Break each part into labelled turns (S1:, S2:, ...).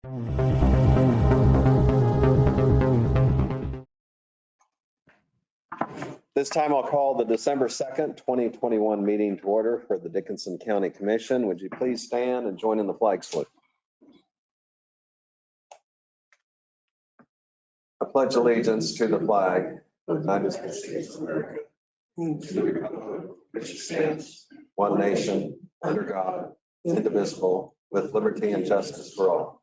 S1: This time I'll call the December 2nd, 2021 meeting to order for the Dickinson County Commission. Would you please stand and join in the flag salute? I pledge allegiance to the flag of the United States of America, and to the republic which stands one nation under God, indivisible, with liberty and justice for all.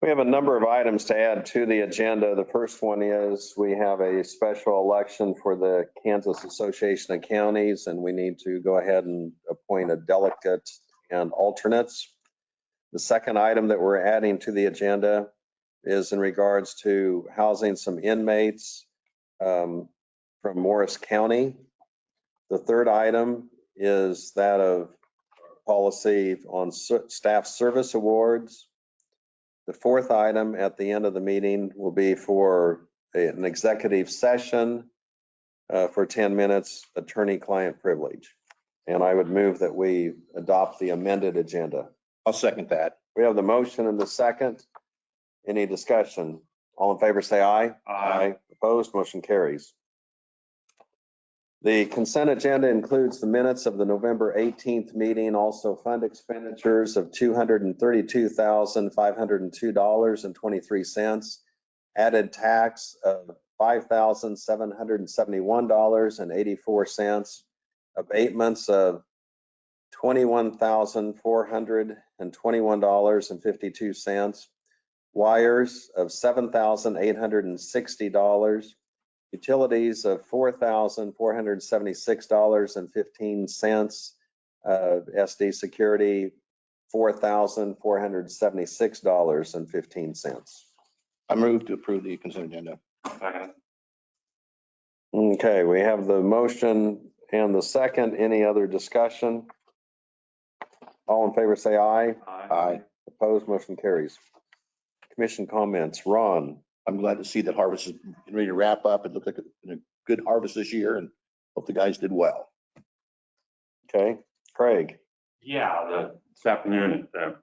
S1: We have a number of items to add to the agenda. The first one is we have a special election for the Kansas Association of Counties, and we need to go ahead and appoint a delegate and alternates. The second item that we're adding to the agenda is in regards to housing some inmates from Morris County. The third item is that of policy on staff service awards. The fourth item at the end of the meeting will be for an executive session for 10 minutes, attorney-client privilege. And I would move that we adopt the amended agenda.
S2: I'll second that.
S1: We have the motion and the second. Any discussion? All in favor say aye.
S2: Aye.
S1: Opposed, motion carries. The consent agenda includes the minutes of the November 18th meeting, also fund expenditures of $232,502.23, added tax of $5,771.84, abatements of $21,421.52, wires of $7,860, utilities of $4,476.15, SD security $4,476.15.
S2: I move to approve the consent agenda.
S1: Okay, we have the motion and the second. Any other discussion? All in favor say aye.
S2: Aye.
S1: Opposed, motion carries. Commission comments. Ron.
S2: I'm glad to see that harvest is ready to wrap up. It looked like a good harvest this year, and hope the guys did well.
S1: Okay, Craig.
S3: Yeah, this afternoon, I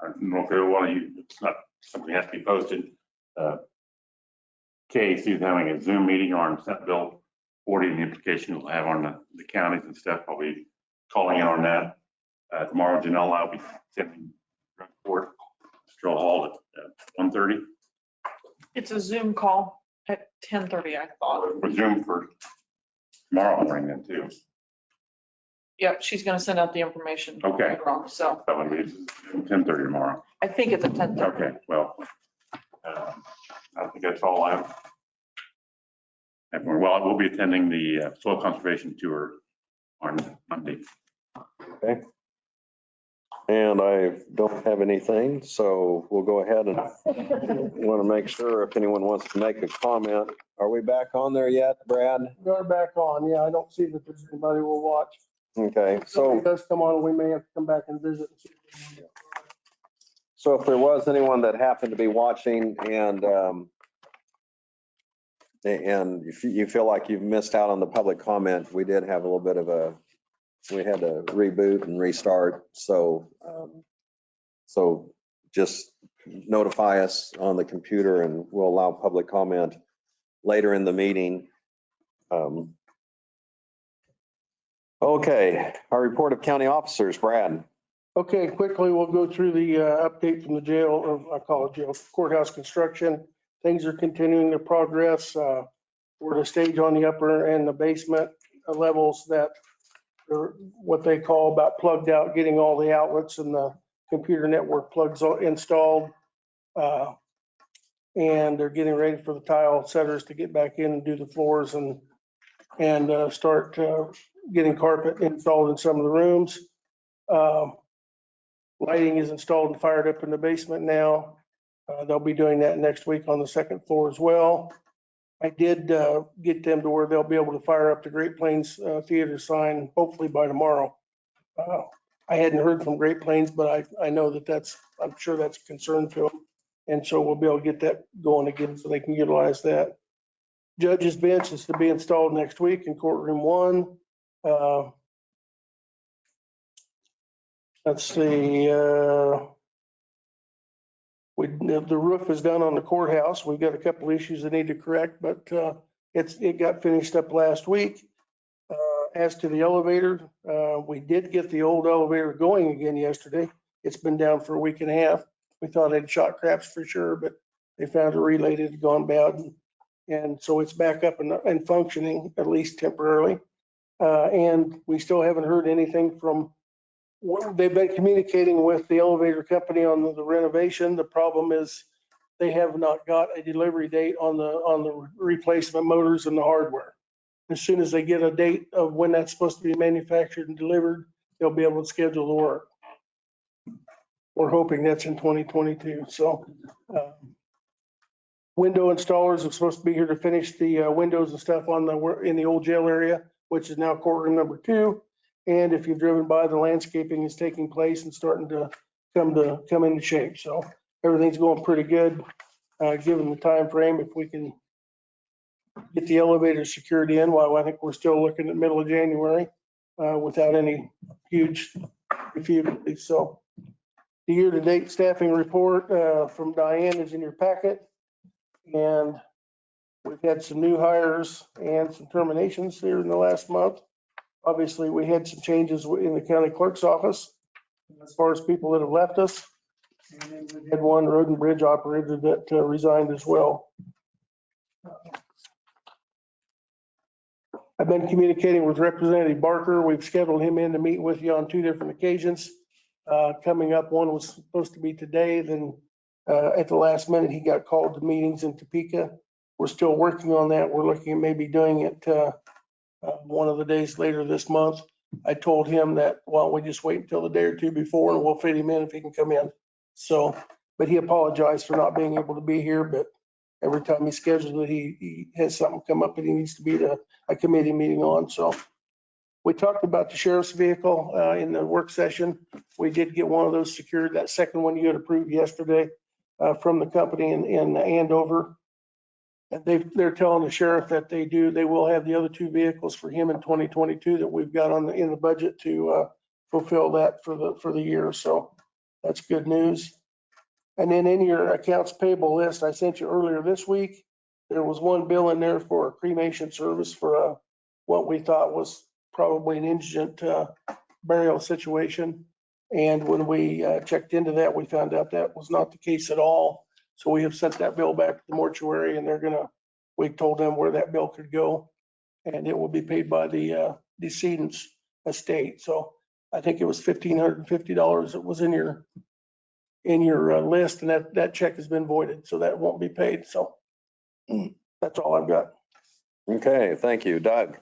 S3: don't know if everyone, it's not something that has to be posted. KAC is having a Zoom meeting on Senate Bill 40 and the implication it'll have on the counties and stuff. I'll be calling in on that. Tomorrow, Janelle, I'll be sending a report to Stroll Hall at 1:30.
S4: It's a Zoom call at 10:30, I thought.
S3: We're Zoom for tomorrow morning then too.
S4: Yep, she's gonna send out the information.
S3: Okay.
S4: So
S3: That would be 10:30 tomorrow.
S4: I think it's at 10:30.
S3: Okay, well, I think that's all I have. Well, I will be attending the soil conservation tour on Monday.
S1: Okay. And I don't have anything, so we'll go ahead and want to make sure if anyone wants to make a comment. Are we back on there yet, Brad?
S5: We're back on. Yeah, I don't see that there's anybody will watch.
S1: Okay,
S5: If
S1: so
S5: it does come on, we may have to come back and visit.
S1: if there was anyone that happened to be watching and if you feel like you've missed out on the public comment, we did have a little bit of we had to reboot and restart. So just notify us on the computer and we'll allow public comment later in the meeting. Okay, our report of county officers, Brad.
S5: Okay, quickly, we'll go through the update from the jail, or I call it jail, courthouse construction. Things are continuing to progress. We're at a stage on the upper and the basement levels that are what they call about plugged out, getting all the outlets and the computer network plugs installed. And they're getting ready for the tile setters to get back in and do the floors and start getting carpet installed in some of the rooms. Lighting is installed and fired up in the basement now. They'll be doing that next week on the second floor as well. I did get them to where they'll be able to fire up the Great Plains Theater sign hopefully by tomorrow. I hadn't heard from Great Plains, but I know that I'm sure that's a concern to them. And so we'll be able to get that going again so they can utilize that. Judge's bench is to be installed next week in courtroom 1. As let's see, the roof is done on the courthouse. We've got a couple issues that need to correct, but it got finished up last week. As to the elevator, we did get the old elevator going again yesterday. It's been down for a week and a half. We thought it had shot craps for sure, but they found a relay that had gone bad. And so it's back up and functioning, at least temporarily. And we still haven't heard anything from, they've been communicating with the elevator company on the renovation. The problem is they have not got a delivery date on the replacement motors and the hardware. As soon as they get a date of when that's supposed to be manufactured and delivered, they'll be able to schedule the work. We're hoping that's in 2022. So window installers are supposed to be here to finish the windows and stuff in the old jail area, which is now courtroom number 2. And if you've driven by, the landscaping is taking place and starting to come into shape. So everything's going pretty good, given the time frame. If we can get the elevator secured in, well, I think we're still looking at middle of January without any huge difficulties. So the year-to-date staffing report from Diane is in your packet. And we've had some new hires and some terminations here in the last month. Obviously, we had some changes in the county clerk's office as far as people that have left us. And then we had one road and bridge operator that resigned as well. I've been communicating with Representative Barker. We've scheduled him in to meet with you on 2 different occasions. Coming up, one was supposed to be today, then at the last minute, he got called to meetings in Topeka. We're still working on that. We're looking at maybe doing it one of the days later this month. I told him that, why don't we just wait until the day or 2 before and we'll fit him in if he can come in. So, but he apologized for not being able to be here, but every time he schedules it, he has something come up that he needs to be to a committee meeting on. So we talked about the sheriff's vehicle in the work session. We did get one of those secured, that second one you had approved yesterday from the company in Andover. And they're telling the sheriff that they will have the other 2 vehicles for him in 2022 that we've got in the budget to fulfill that for the year. So that's good news. And then in your accounts payable list I sent you earlier this week, there was one bill in there for a cremation service for what we thought was probably an indigent burial situation. And when we checked into that, we found out that was not the case at all. So we have sent that bill back to the mortuary and we told them where that bill could go and it will be paid by the decedent's estate. So I think it was $1,550 that was in your list, and that check has been voided, so that won't be paid. So that's all I've got.
S1: Okay, thank you. Doug?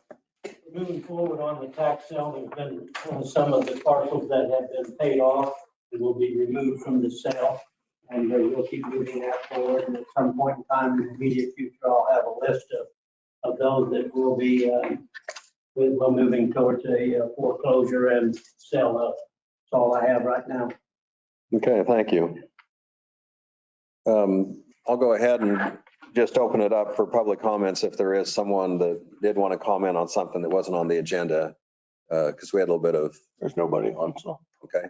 S6: Moving forward on the tax sale, there's been some of the parcels that have been paid off and will be removed from the sale. And we'll keep moving that forward. And at some point in time in the immediate future, I'll have a list of those that will be we're moving towards a foreclosure and sale of. That's all I have right now.
S1: Okay, thank you. I'll go ahead and just open it up for public comments if there is someone that did want to comment on something that wasn't on the agenda, because we had a little bit of.
S5: There's nobody on, so.
S1: Okay.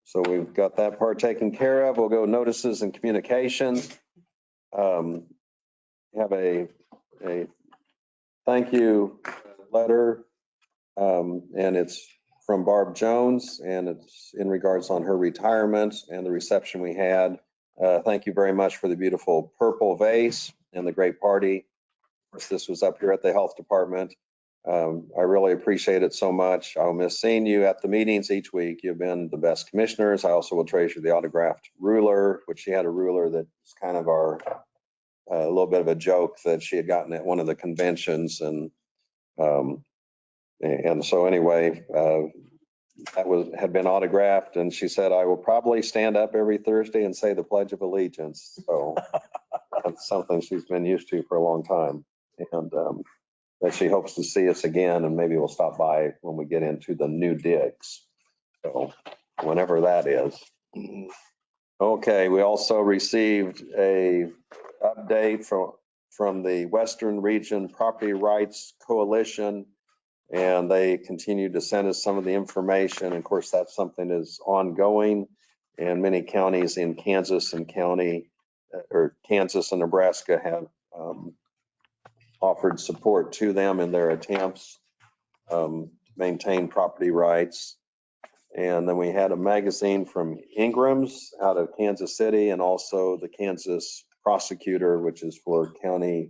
S1: So we've got that part taken care of. We'll go notices and communications. Have a thank you letter, and it's from Barb Jones, and it's in regards on her retirement and the reception we had. Thank you very much for the beautiful purple vase and the great party. Of course, this was up here at the health department. I really appreciate it so much. I'll miss seeing you at the meetings each week. You've been the best commissioners. I also will treasure the autographed ruler, which she had a ruler that's kind of a little bit of a joke that she had gotten at one of the conventions. And so anyway, had been autographed, and she said, I will probably stand up every Thursday and say the Pledge of Allegiance. So that's something she's been used to for a long time. And that she hopes to see us again, and maybe we'll stop by when we get into the new digs. So whenever that is. Okay, we also received a update from the Western Region Property Rights Coalition. And they continue to send us some of the information. Of course, that's something that's ongoing. And many counties in Kansas and Kansas and Nebraska have offered support to them in their attempts maintain property rights. And then we had a magazine from Ingram's out of Kansas City, and also the Kansas Prosecutor, which is for county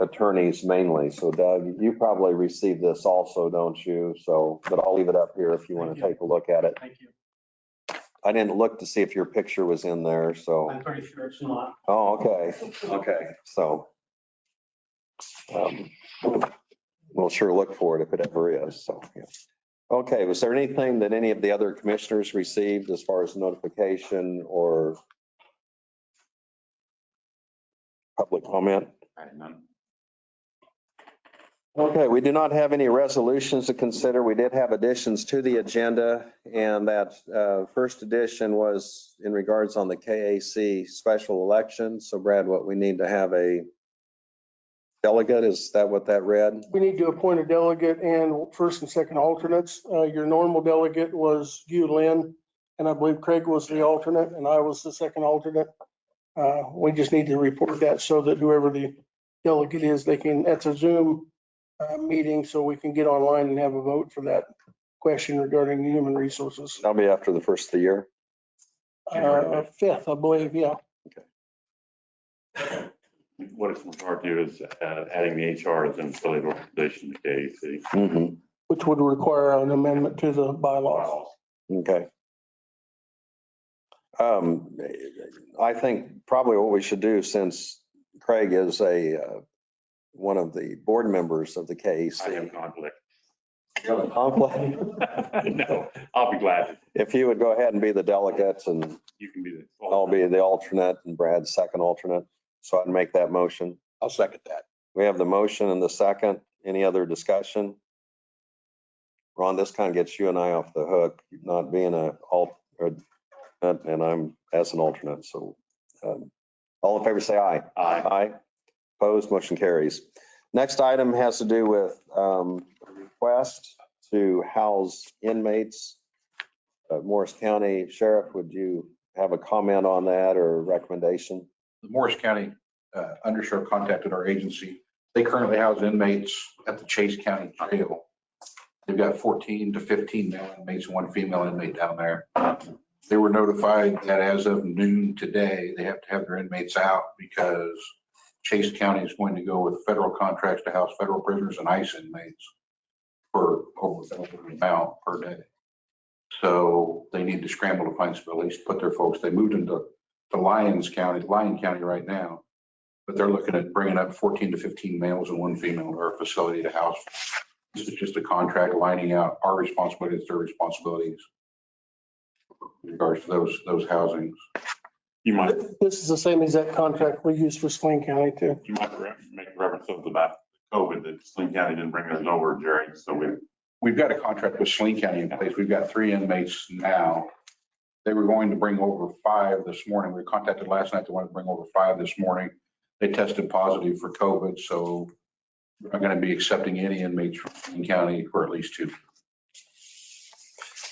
S1: attorneys mainly. So Doug, you probably received this also, don't you? So, but I'll leave it up here if you want to take a look at it.
S6: Thank you.
S1: I didn't look to see if your picture was in there, so.
S6: I'm pretty sure it's not.
S1: Oh, okay, okay, so. We'll sure look for it if it ever is, so, yeah. Okay, was there anything that any of the other commissioners received as far as notification or public comment?
S3: I had none.
S1: Okay, we do not have any resolutions to consider. We did have additions to the agenda, and that first addition was in regards on the KAC special election. So Brad, what we need to have a delegate, is that what that read?
S5: We need to appoint a delegate and first and second alternates. Your normal delegate was you, Lynn, and I believe Craig was the alternate and I was the second alternate. We just need to report that so that whoever the delegate is, that's a Zoom meeting, so we can get online and have a vote for that question regarding human resources.
S1: That'll be after the first of the year.
S5: Fifth, I believe, yeah.
S3: What it's referred to is adding the HR as an affiliate organization to KAC.
S1: Mm-hmm.
S5: Which would require an amendment to the bylaws.
S1: Okay. I think probably what we should do, since Craig is one of the board members of the KAC.
S3: I have conflict.
S1: You have a conflict?
S3: No, I'll be glad to.
S1: If you would go ahead and be the delegate, and
S3: You can be the.
S1: I'll be the alternate and Brad's second alternate. So I'd make that motion.
S2: I'll second that.
S1: We have the motion and the second. Any other discussion? Ron, this kind of gets you and I off the hook, not being and I'm as an alternate. So all in favor, say aye.
S3: Aye.
S1: Aye. Opposed, motion carries. Next item has to do with request to house inmates. Morris County Sheriff, would you have a comment on that or recommendation?
S7: The Morris County Undersheriff contacted our agency. They currently house inmates at the Chase County Jail. They've got 14 to 15 male inmates and one female inmate down there. They were notified that as of noon today, they have to have their inmates out because Chase County is going to go with federal contracts to house federal prisoners and ICE inmates for over an amount per day. So they need to scramble to find some at least put their folks. They moved into Lyon County right now, but they're looking at bringing up 14 to 15 males and one female in our facility to house. This is just a contract lining out our responsibilities, their responsibilities in regards to those housings.
S3: You might
S5: This is the same exact contract we use for Swain County too.
S3: make reference to about COVID that Sling County didn't bring those over, Jerry. So
S7: We've got a contract with Sling County in place. We've got 3 inmates now. They were going to bring over 5 this morning. We were contacted last night. They wanted to bring over 5 this morning. They tested positive for COVID, so we're not going to be accepting any inmates from Sling County for at least 2.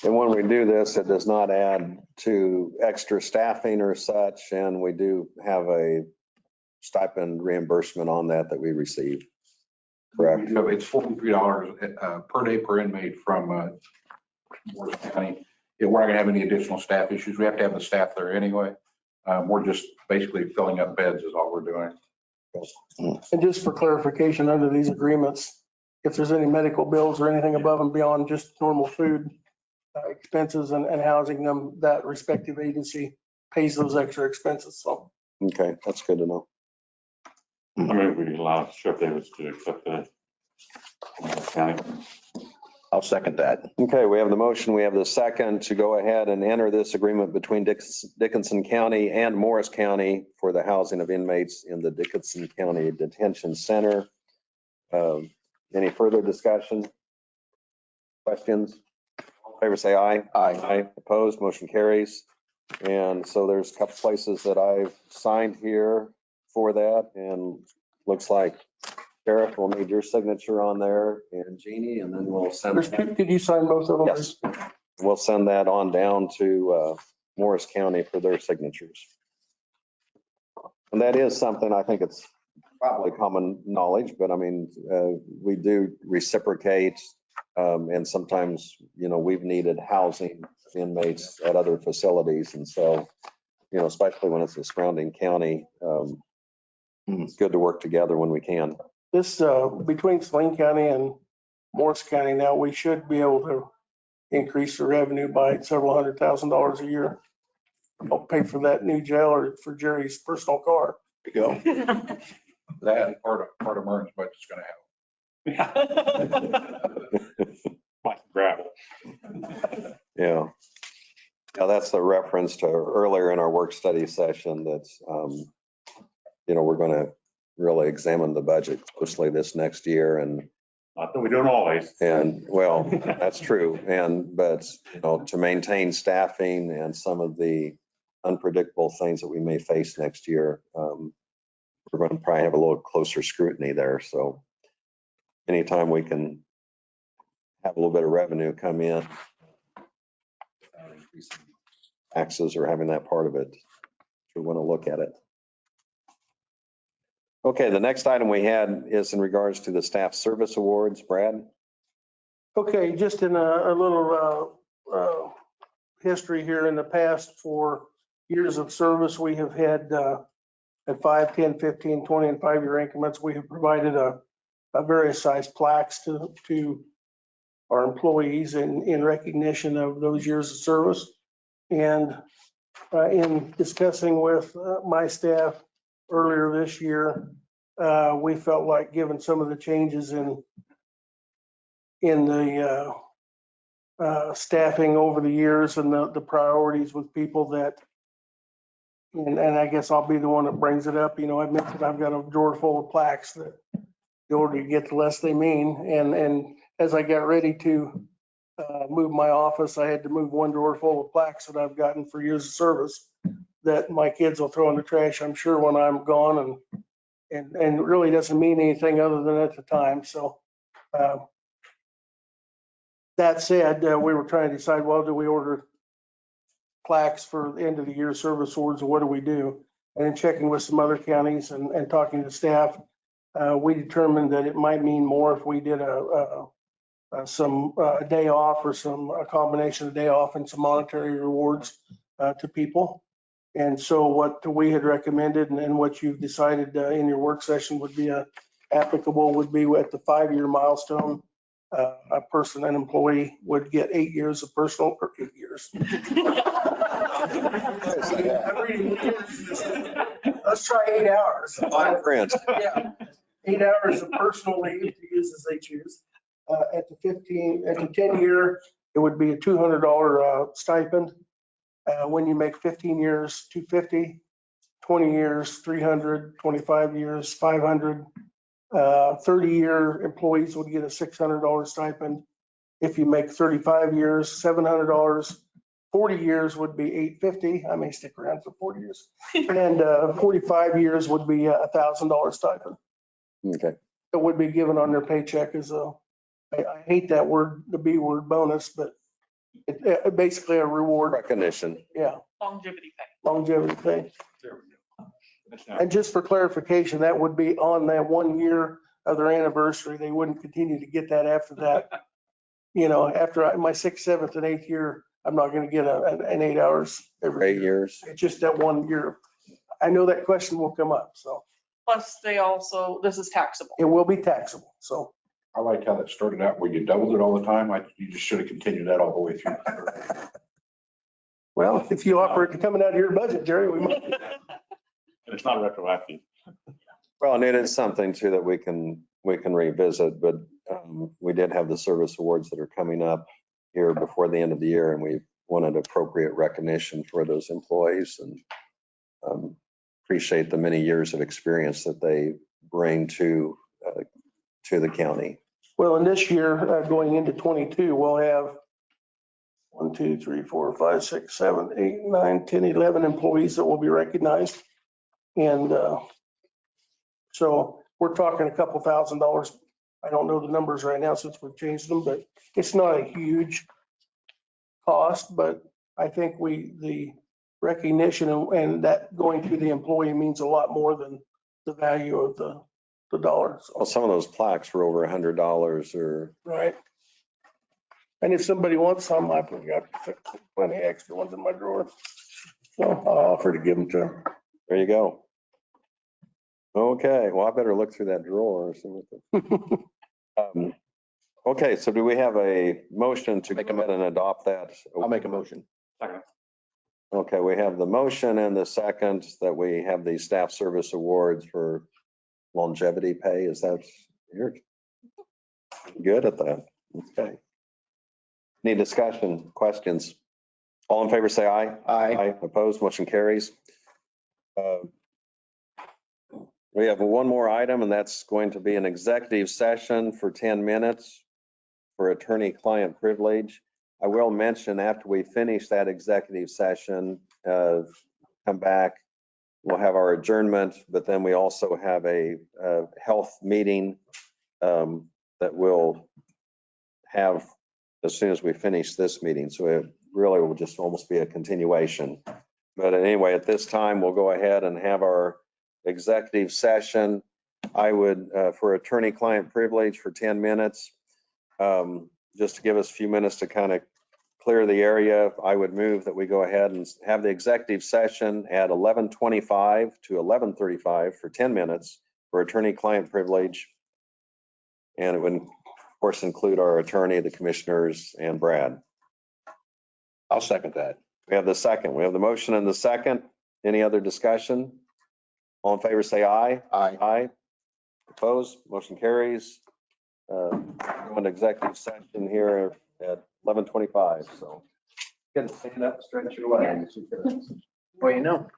S1: And when we do this, it does not add to extra staffing or such, and we do have a stipend reimbursement on that we receive. Correct.
S7: It's $43 per day per inmate from Morris County. Yeah, we're not going to have any additional staff issues. We have to have the staff there anyway. We're just basically filling up beds is all we're doing.
S5: And just for clarification, under these agreements, if there's any medical bills or anything above and beyond just normal food expenses and housing them, that respective agency pays those extra expenses. So.
S1: Okay, that's good to know.
S3: I mean, we allow Sheriff Davis to accept the county.
S2: I'll second that.
S1: Okay, we have the motion. We have the second to go ahead and enter this agreement between Dickinson County and Morris County for the housing of inmates in the Dickinson County Detention Center. Any further discussion? Questions? All in favor, say aye. Aye. Opposed, motion carries. And so there's a couple places that I've signed here for that, and looks like Sheriff, we'll need your signature on there and Jeannie, and then we'll send,
S5: There's two, did you sign both of them?
S1: yes, we'll send that on down to Morris County for their signatures. And that is something, I think it's probably common knowledge, but I mean, we do reciprocate. And sometimes, we've needed housing inmates at other facilities. And so, especially when it's a surrounding county, it's good to work together when we can.
S5: This, between Saline County and Morris County now, we should be able to increase the revenue by several $100,000 a year. I'll pay for that new jail or for Jerry's personal car.
S7: To go. That and part of Martin's budget's gonna help.
S3: Like gravel.
S1: Yeah. Now that's the reference to earlier in our work study session that's, we're going to really examine the budget closely this next year
S3: Not that we don't always.
S1: and well, that's true. But to maintain staffing and some of the unpredictable things that we may face next year, we're going to probably have a little closer scrutiny there. So anytime we can have a little bit of revenue come in, taxes or having that part of it, we want to look at it. Okay, the next item we had is in regards to the staff service awards. Brad?
S5: Okay, just in a little history here in the past, for years of service, we have had at 5, 10, 15, 20, and 5-year increments, we have provided a various size plaques to our employees in recognition of those years of service. And in discussing with my staff earlier this year, we felt like given some of the changes in the staffing over the years and the priorities with people that, and I guess I'll be the one that brings it up. I mentioned I've got a drawer full of plaques that the older you get, the less they mean. And as I got ready to move my office, I had to move one drawer full of plaques that I've gotten for years of service that my kids will throw in the trash, I'm sure, when I'm gone, and it really doesn't mean anything other than at the time. So that said, we were trying to decide, well, do we order plaques for the end of the year service awards, or what do we do? And in checking with some other counties and talking to staff, we determined that it might mean more if we did a day off or a combination of day off and some monetary rewards to people. And so what we had recommended and what you've decided in your work session would be applicable would be at the 5-year milestone. An employee would get 8 years of personal, or 8 years. Let's try 8 hours.
S1: Fine print.
S5: Yeah, 8 hours of personal leave to use as they choose. At the 10-year, it would be a $200 stipend. When you make 15 years, $250, 20 years, $300, 25 years, $500. 30-year employees would get a $600 stipend. If you make 35 years, $700. 40 years would be $850. I may stick around for 40 years. And 45 years would be a $1,000 stipend.
S1: Okay.
S5: It would be given on their paycheck as I hate that word, the B word, bonus, but it basically a reward.
S1: Recognition.
S5: Yeah,
S4: Longevity pay.
S5: longevity pay.
S3: There we go. That's not-
S5: And just for clarification, that would be on that 1 year of their anniversary. They wouldn't continue to get that after that. After my 6th, 7th, and 8th year, I'm not going to get an 8 hours every
S1: 8
S5: year.
S1: years.
S5: It's just that 1 year. I know that question will come up, so
S4: Plus this is taxable.
S5: it will be taxable. So
S7: I like how that started out where you doubled it all the time. You just should have continued that all the way through.
S5: well, if you offer it to coming out of your budget, Jerry, we might.
S3: And it's not retroactive.
S1: Well, and it is something too that we can revisit, but we did have the service awards that are coming up here before the end of the year, and we wanted appropriate recognition for those employees and appreciate the many years of experience that they bring to the county.
S5: Well, in this year, going into 22, we'll have 1, 2, 3, 4, 5, 6, 7, 8, 9, 10, 11 employees that will be recognized. And so we're talking a couple $1,000s. I don't know the numbers right now since we've changed them, but it's not a huge cost, but I think the recognition and that going to the employee means a lot more than the value of the dollars.
S1: Well, some of those plaques were over $100 or,
S5: Right. And if somebody wants some, I've got plenty of extra ones in my drawer. So I'll offer to give them to them.
S1: there you go. Okay, well, I better look through that drawer or something. Okay, so do we have a motion to
S2: Make a
S1: go ahead and adopt that?
S2: I'll make a motion.
S1: Okay, we have the motion and the second that we have the staff service awards for longevity pay. Is that, you're good at that? Okay. Any discussion, questions? All in favor, say aye.
S2: Aye.
S1: Opposed, motion carries. We have one more item, and that's going to be an executive session for 10 minutes for attorney-client privilege. I will mention after we finish that executive session, come back, we'll have our adjournment, but then we also have a health meeting that we'll have as soon as we finish this meeting. So it really will just almost be a continuation. But anyway, at this time, we'll go ahead and have our executive session. I would, for attorney-client privilege for 10 minutes, just to give us a few minutes to kind of clear the area, I would move that we go ahead and have the executive session at 11:25 to 11:35 for 10 minutes for attorney-client privilege. And it would, of course, include our attorney, the commissioners, and Brad.
S2: I'll second that.
S1: We have the second. We have the motion and the second. Any other discussion? All in favor, say aye.
S2: Aye.
S1: Aye. Opposed? Motion carries. Go into executive session here at 11:25. So get to stand up, stretch your legs.
S2: Well, you know.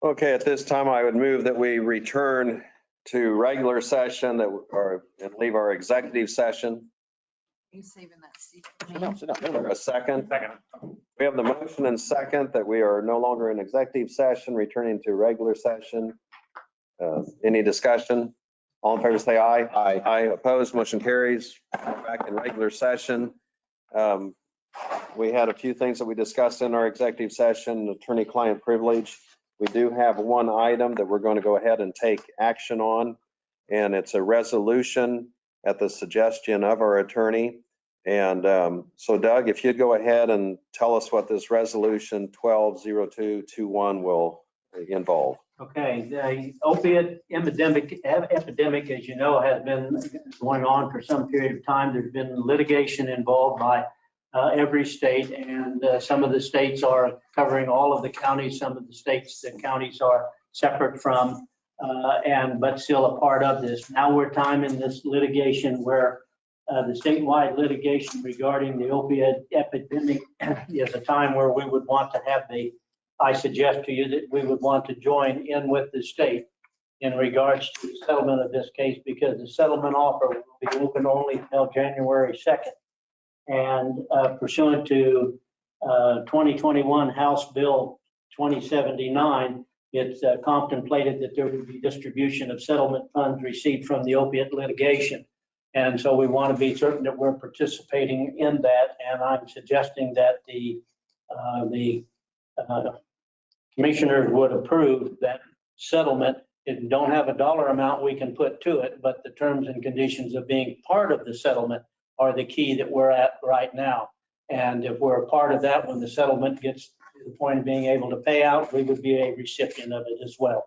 S1: Okay, at this time, I would move that we return to regular session and leave our executive session.
S8: You saving that seat for
S2: Sit
S8: me?
S2: down, sit down.
S1: A second.
S3: Second.
S1: We have the motion and second that we are no longer in executive session, returning to regular session. Any discussion? All in favor, say aye.
S2: Aye.
S1: Aye. Opposed, motion carries. We're back in regular session. We had a few things that we discussed in our executive session, attorney-client privilege. We do have one item that we're going to go ahead and take action on, and it's a resolution at the suggestion of our attorney. And so Doug, if you'd go ahead and tell us what this resolution 120221 will involve.
S6: Okay, the opiate epidemic, as you know, has been going on for some period of time. There's been litigation involved by every state, and some of the states are covering all of the counties. Some of the counties are separate from, but still a part of this. Now we're time in this litigation where the statewide litigation regarding the opiate epidemic is a time where we would want to have I suggest to you that we would want to join in with the state in regards to the settlement of this case, because the settlement offer will be open only until January 2nd. And pursuant to 2021 House Bill 2079, it's contemplated that there would be distribution of settlement funds received from the opiate litigation. And so we want to be certain that we're participating in that. And I'm suggesting that the commissioners would approve that settlement. It don't have a dollar amount we can put to it, but the terms and conditions of being part of the settlement are the key that we're at right now. And if we're a part of that, when the settlement gets to the point of being able to pay out, we would be a recipient of it as well.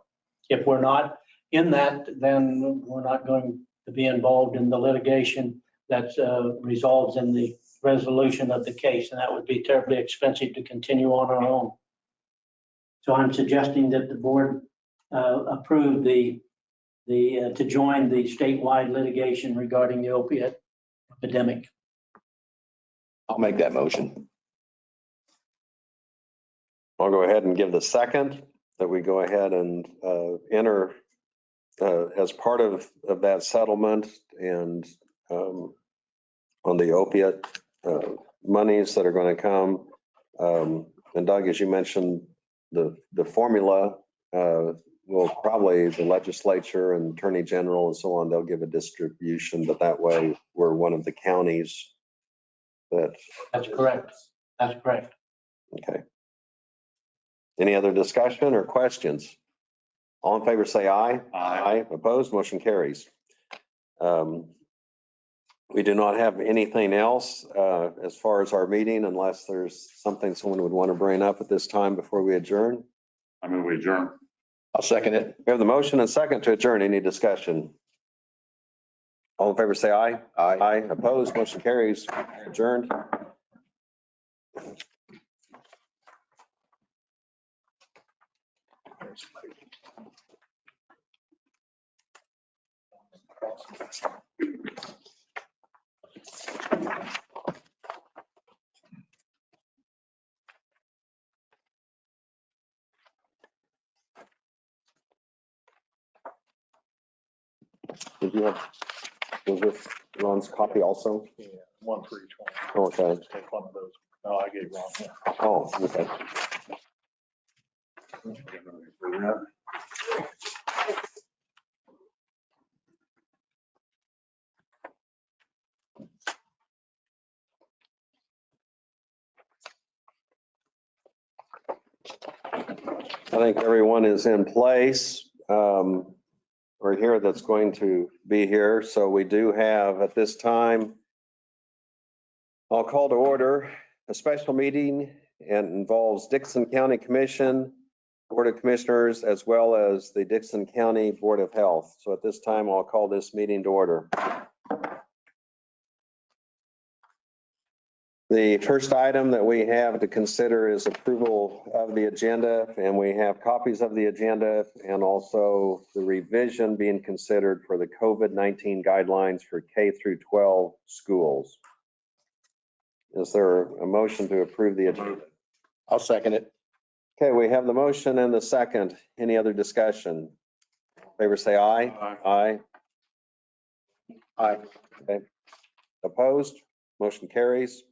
S6: If we're not in that, then we're not going to be involved in the litigation that resolves in the resolution of the case. And that would be terribly expensive to continue on our own. So I'm suggesting that the board approve to join the statewide litigation regarding the opiate epidemic.
S2: I'll make that motion.
S1: I'll go ahead and give the second that we go ahead and enter as part of that settlement and on the opiate monies that are going to come. And Doug, as you mentioned, the formula will probably the legislature and attorney general and so on, they'll give a distribution, but that way we're one of the counties that.
S6: That's correct. That's correct.
S1: Okay. Any other discussion or questions? All in favor, say aye.
S3: Aye.
S1: Opposed, motion carries. We do not have anything else as far as our meeting unless there's something someone would want to bring up at this time before we adjourn.
S3: I mean, we adjourn.
S2: I'll second it.
S1: We have the motion and second to adjourn. Any discussion? All in favor, say aye.
S2: Aye.
S1: Opposed, motion carries. Adjourned. Did you have, was this Ron's copy also?
S9: Yeah, one for each one.
S1: Okay.
S9: Take one of those. No, I gave Ron. Yeah.
S1: Oh, okay. I think everyone is in place. We're here that's going to be here. So we do have at this time, I'll call to order a special meeting and involves Dixon County Commission, Board of Commissioners, as well as the Dixon County Board of Health. So at this time, I'll call this meeting to order. The first item that we have to consider is approval of the agenda, and we have copies of the agenda and also the revision being considered for the COVID-19 guidelines for K through 12 schools. Is there a motion to approve the agenda?
S2: I'll second it.
S1: Okay, we have the motion and the second. Any other discussion? Favor say aye.
S3: Aye.
S1: Aye.
S2: Aye.
S1: Opposed? Motion carries.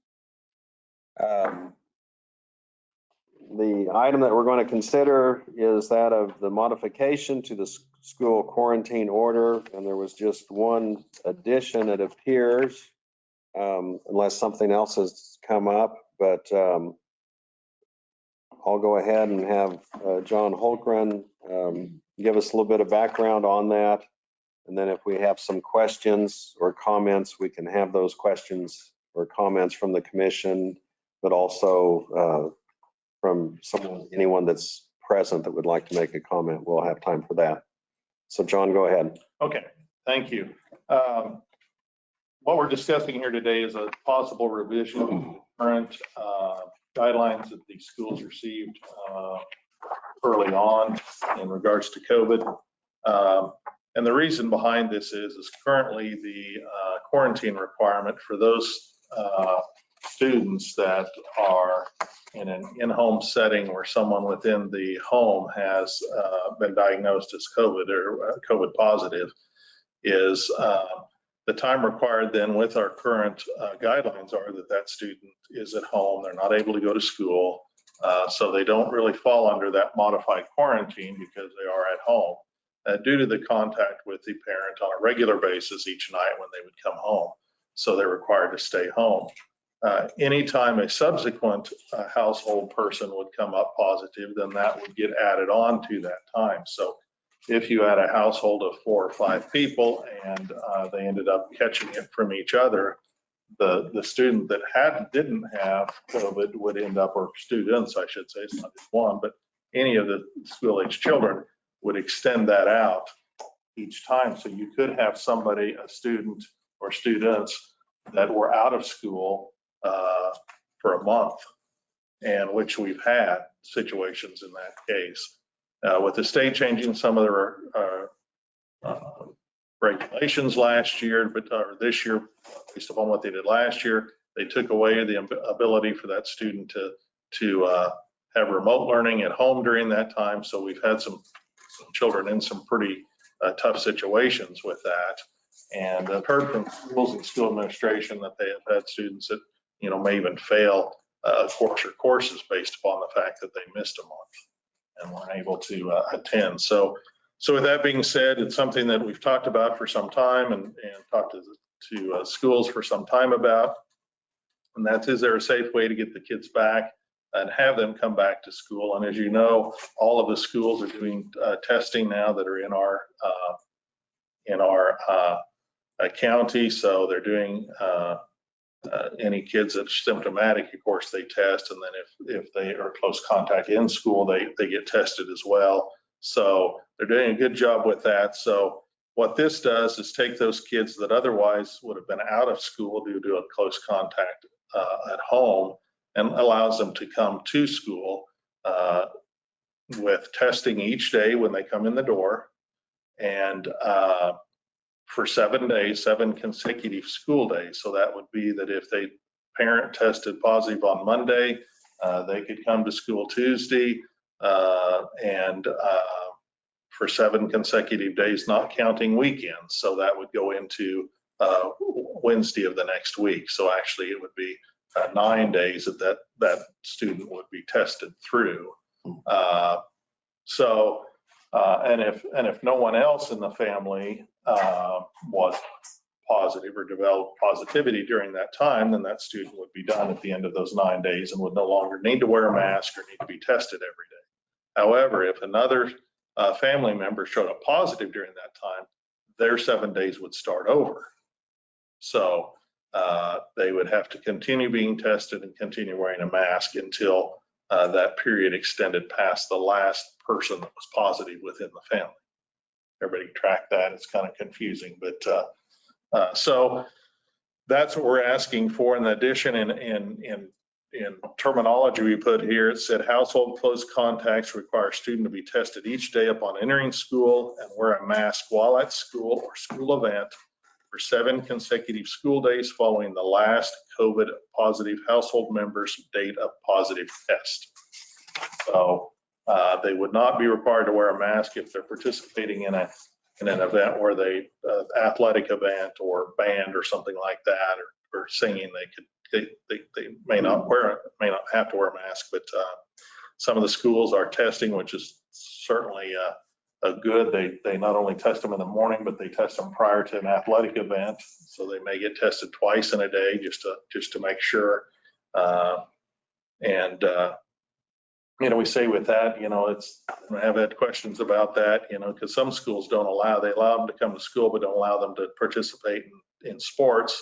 S1: The item that we're going to consider is that of the modification to the school quarantine order, and there was just one addition, it appears, unless something else has come up, but I'll go ahead and have John Holgren give us a little bit of background on that. And then if we have some questions or comments, we can have those questions or comments from the commission, but also from anyone that's present that would like to make a comment. We'll have time for that. So John, go ahead.
S9: Okay, thank you. What we're discussing here today is a possible revision of the current guidelines that the schools received early on in regards to COVID. And the reason behind this is currently the quarantine requirement for those students that are in an in-home setting where someone within the home has been diagnosed as COVID or COVID positive is the time required then with our current guidelines are that student is at home. They're not able to go to school. So they don't really fall under that modified quarantine because they are at home due to the contact with the parent on a regular basis each night when they would come home. So they're required to stay home. Anytime a subsequent household person would come up positive, then that would get added on to that time. So if you had a household of 4 or 5 people and they ended up catching it from each other, the student that didn't have COVID would end up, or students, I should say, it's not just one, but any of the school-age children would extend that out each time. So you could have somebody, a student or students that were out of school for a month, and which we've had situations in that case. With the state changing some of their regulations last year, but this year, based upon what they did last year, they took away the ability for that student to have remote learning at home during that time. So we've had some children in some pretty tough situations with that. And I've heard from schools and school administration that they have had students that, may even fail a course or courses based upon the fact that they missed a month and weren't able to attend. So with that being said, it's something that we've talked about for some time and talked to schools for some time about. And that is there a safe way to get the kids back and have them come back to school? And as you know, all of the schools are doing testing now that are in our county. So they're doing any kids that are symptomatic, of course, they test. And then if they are close contact in school, they get tested as well. So they're doing a good job with that. So what this does is take those kids that otherwise would have been out of school due to a close contact at home and allows them to come to school with testing each day when they come in the door. And for 7 days, 7 consecutive school days. So that would be that if they parent tested positive on Monday, they could come to school Tuesday and for 7 consecutive days, not counting weekends. So that would go into Wednesday of the next week. So actually it would be 9 days that student would be tested through. And if no one else in the family was positive or developed positivity during that time, then that student would be done at the end of those 9 days and would no longer need to wear a mask or need to be tested every day. However, if another family member showed up positive during that time, their 7 days would start over. So they would have to continue being tested and continue wearing a mask until that period extended past the last person that was positive within the family. Everybody track that. It's kind of confusing, but so that's what we're asking for. In addition, in terminology we put here, it said household close contacts require a student to be tested each day upon entering school and wear a mask while at school or school event for 7 consecutive school days following the last COVID positive household member's date of positive test. So they would not be required to wear a mask if they're participating in an event where athletic event or band or something like that, or singing. They may not have to wear a mask, but some of the schools are testing, which is certainly a good. They not only test them in the morning, but they test them prior to an athletic event. So they may get tested twice in a day just to make sure. We say with that, I have had questions about that, because some schools they allow them to come to school, but don't allow them to participate in sports.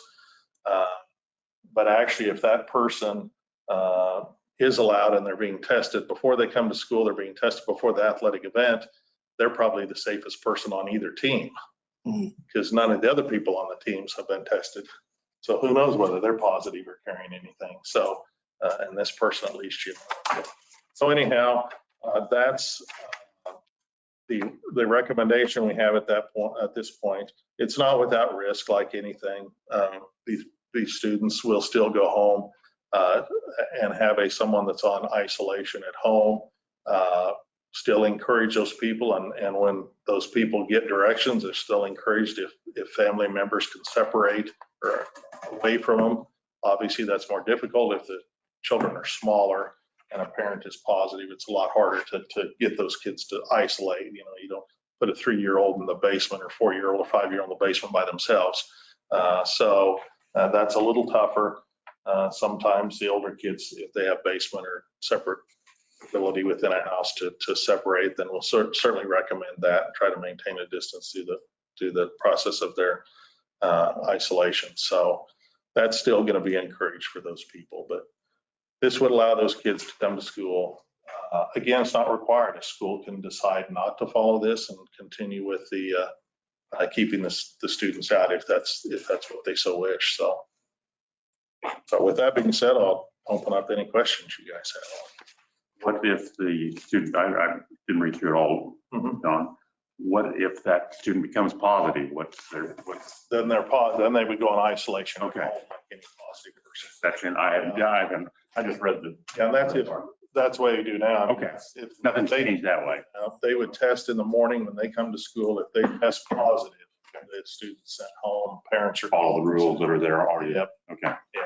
S9: But actually, if that person is allowed and they're being tested before they come to school, they're being tested before the athletic event, they're probably the safest person on either team because none of the other people on the teams have been tested. So who knows whether they're positive or carrying anything. So, and this person at least, So anyhow, that's the recommendation we have at this point. It's not without risk like anything. These students will still go home and have someone that's on isolation at home. Still encourage those people, and when those people get directions, they're still encouraged if family members can separate or away from them. Obviously, that's more difficult if the children are smaller and a parent is positive. It's a lot harder to get those kids to isolate. You don't put a 3-year-old in the basement or 4-year-old or 5-year-old in the basement by themselves. So that's a little tougher. Sometimes the older kids, if they have basement or separate ability within a house to separate, then we'll certainly recommend that and try to maintain a distance through the process of their isolation. So that's still going to be encouraged for those people, but this would allow those kids to come to school. Again, it's not required. A school can decide not to follow this and continue with the keeping the students out if that's what they so wish. So with that being said, I'll open up any questions you guys have.
S3: What if the student, I didn't read through it all, Don. What if that student becomes positive?
S9: Then they would go on isolation.
S3: Okay.
S9: Like any positive person.
S3: Section, I just read the.
S9: Yeah, and that's That's the way we do now.
S3: Okay.
S9: If
S3: Nothing's
S9: they,
S3: changed that way.
S9: they would test in the morning when they come to school. If they test positive, the students sent home, parents are.
S3: Follow the rules that are there already.
S9: Yep.
S3: Okay.
S9: Yeah.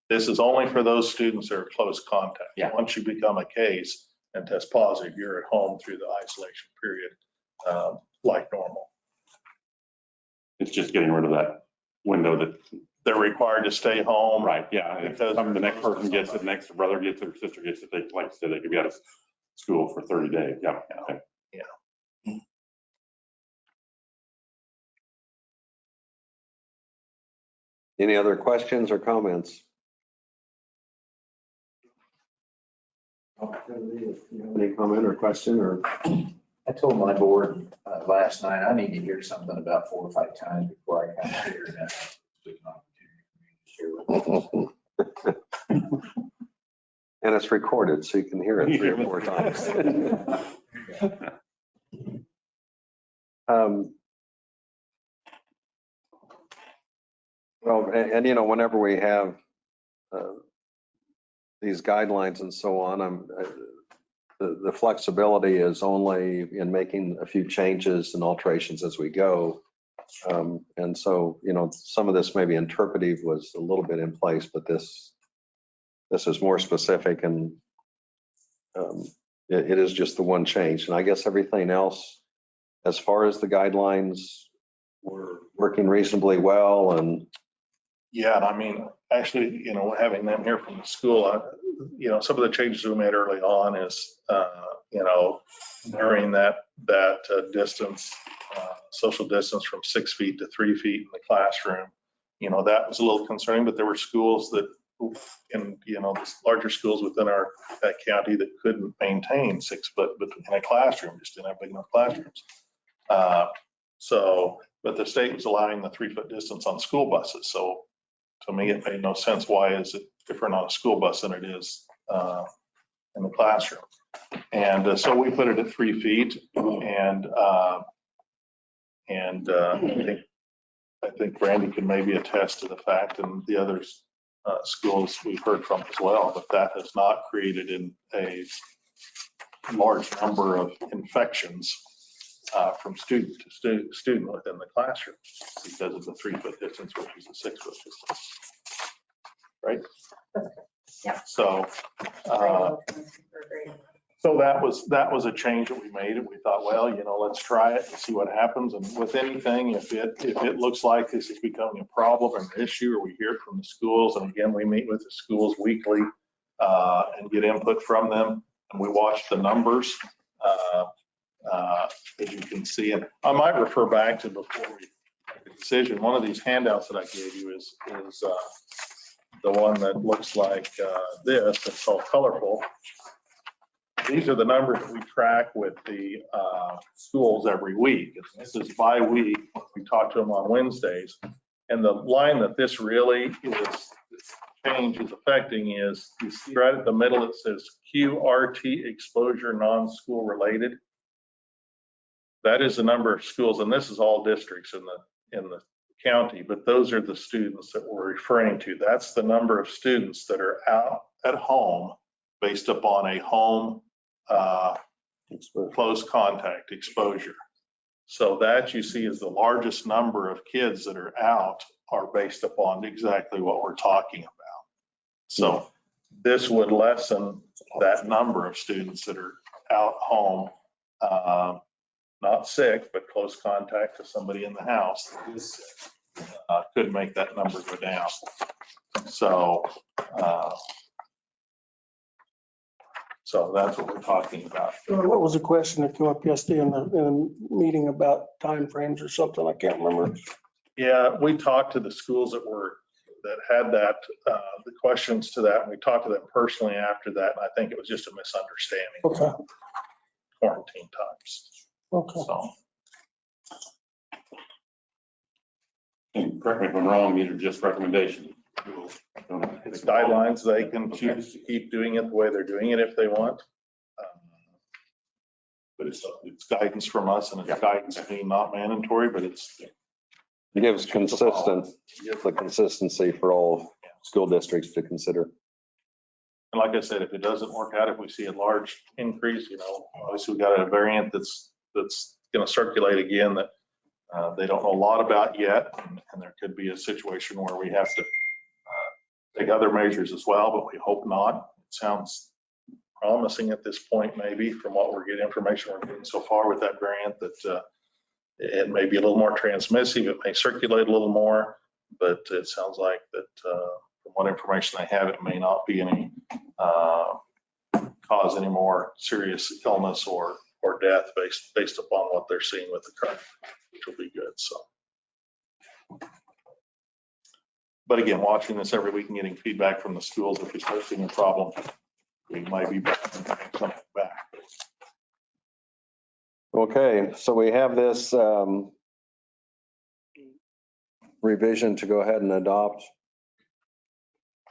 S9: This is only for those students that are close contact.
S3: Yeah.
S9: Once you become a case and test positive, you're at home through the isolation period, like normal.
S3: It's just getting rid of that window that,
S9: They're required to stay home.
S3: right, yeah. If
S9: Because
S3: the next person gets it, next brother gets it, or sister gets it, they, like I said, they could be out of school for 30 days. Yeah. Okay.
S1: Any other questions or comments? Any comment or question or?
S7: I told my board last night, I need to hear something about 4 or 5 times before I come here. And that's an opportunity for me to share with you.
S1: And it's recorded, so you can hear it 3 or 4 times. Well, and you know, whenever we have these guidelines and so on, the flexibility is only in making a few changes and alterations as we go. And so, you know, some of this maybe interpretive was a little bit in place, but this is more specific, and it is just the one change. And I guess everything else, as far as the guidelines, were working reasonably well. And
S9: Yeah, and I mean, actually, you know, having them here from the school, you know, some of the changes we made early on is, you know, narrowing that distance, social distance from 6 feet to 3 feet in the classroom. You know, that was a little concerning, but there were schools that, in, you know, larger schools within that county that couldn't maintain 6 foot between a classroom, just didn't have big enough classrooms. But the state was allowing the 3 foot distance on school buses. So to me, it made no sense. Why is it different on a school bus than it is in the classroom? And so we put it at 3 feet, and I think Brandy can maybe attest to the fact, and the other schools we've heard from as well, but that has not created a large number of infections from student to student within the classroom because of the 3 foot distance, which is a 6 foot distance. Right?
S8: Yeah.
S9: So that was a change that we made, and we thought, well, you know, let's try it and see what happens. And with anything, if it looks like this is becoming a problem or an issue, or we hear it from the schools, and again, we meet with the schools weekly and get input from them, and we watch the numbers. As you can see, and I might refer back to before we make a decision. One of these handouts that I gave you is the one that looks like this. It's called Colorful. These are the numbers that we track with the schools every week. This is by week. We talk to them on Wednesdays. And the line that this really change is affecting is, you see right at the middle, it says QRT exposure non-school related. That is the number of schools, and this is all districts in the county, but those are the students that we're referring to. That's the number of students that are out at home based upon a home close contact exposure. So that you see is the largest number of kids that are out are based upon exactly what we're talking about. So this would lessen that number of students that are out home, not sick, but close contact to somebody in the house that is sick. Could make that number go down. So that's what we're talking about.
S5: What was the question that came up yesterday in the meeting about timeframes or something? I can't remember.
S9: Yeah, we talked to the schools that had that, the questions to that, and we talked to them personally after that, and I think it was just a misunderstanding.
S5: Okay.
S9: Quarantine times.
S5: Okay.
S9: So.
S3: And correct me if I'm wrong, these are just recommendations.
S9: It's guidelines. They can choose to keep doing it the way they're doing it if they want. But it's guidance from us, and it's guidance being not mandatory, but it
S1: gives the consistency for all school districts to consider.
S9: like I said, if it doesn't work out, if we see a large increase, obviously we got a variant that's going to circulate again that they don't know a lot about yet. And there could be a situation where we have to take other measures as well, but we hope not. It sounds promising at this point, maybe from what we're getting information we're getting so far with that variant, that it may be a little more transmissive. It may circulate a little more, but it sounds like that from what information they have, it may not be any cause any more serious illness or death based upon what they're seeing with the current, which will be good. So, but again, watching this every week and getting feedback from the schools, if we start seeing a problem, we might be back and bring something back.
S1: Okay, so we have this revision to go ahead and adopt.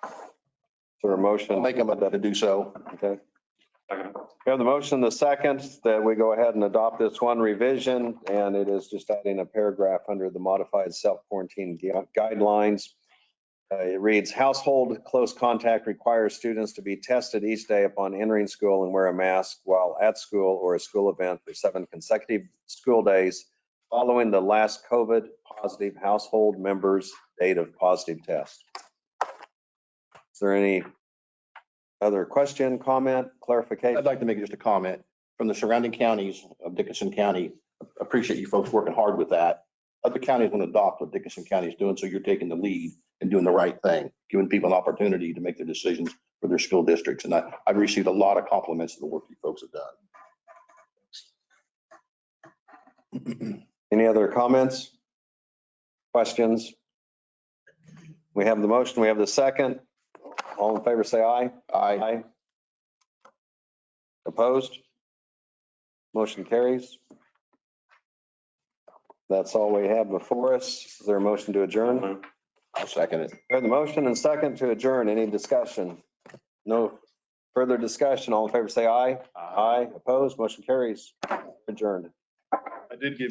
S1: Is there a motion?
S2: I'll make them to do so.
S1: Okay. We have the motion, the second, that we go ahead and adopt this one revision, and it is just adding a paragraph under the modified self-quarantine guidelines. It reads, household close contact requires students to be tested each day upon entering school and wear a mask while at school or a school event for 7 consecutive school days following the last COVID positive household member's date of positive test. Is there any other question, comment, clarification?
S2: I'd like to make just a comment from the surrounding counties of Dickinson County. Appreciate you folks working hard with that. Other counties want to adopt what Dickinson County is doing, so you're taking the lead and doing the right thing, giving people an opportunity to make their decisions for their school districts. And I've received a lot of compliments of the work you folks have done.
S1: Any other comments, questions? We have the motion, we have the second. All in favor, say aye.
S2: Aye.
S1: Opposed? Motion carries. That's all we have before us. Is there a motion to adjourn?
S2: I'll second it.
S1: We have the motion and second to adjourn. Any discussion? No further discussion. All in favor, say aye. Aye. Opposed? Motion carries. Adjourned.
S9: I did give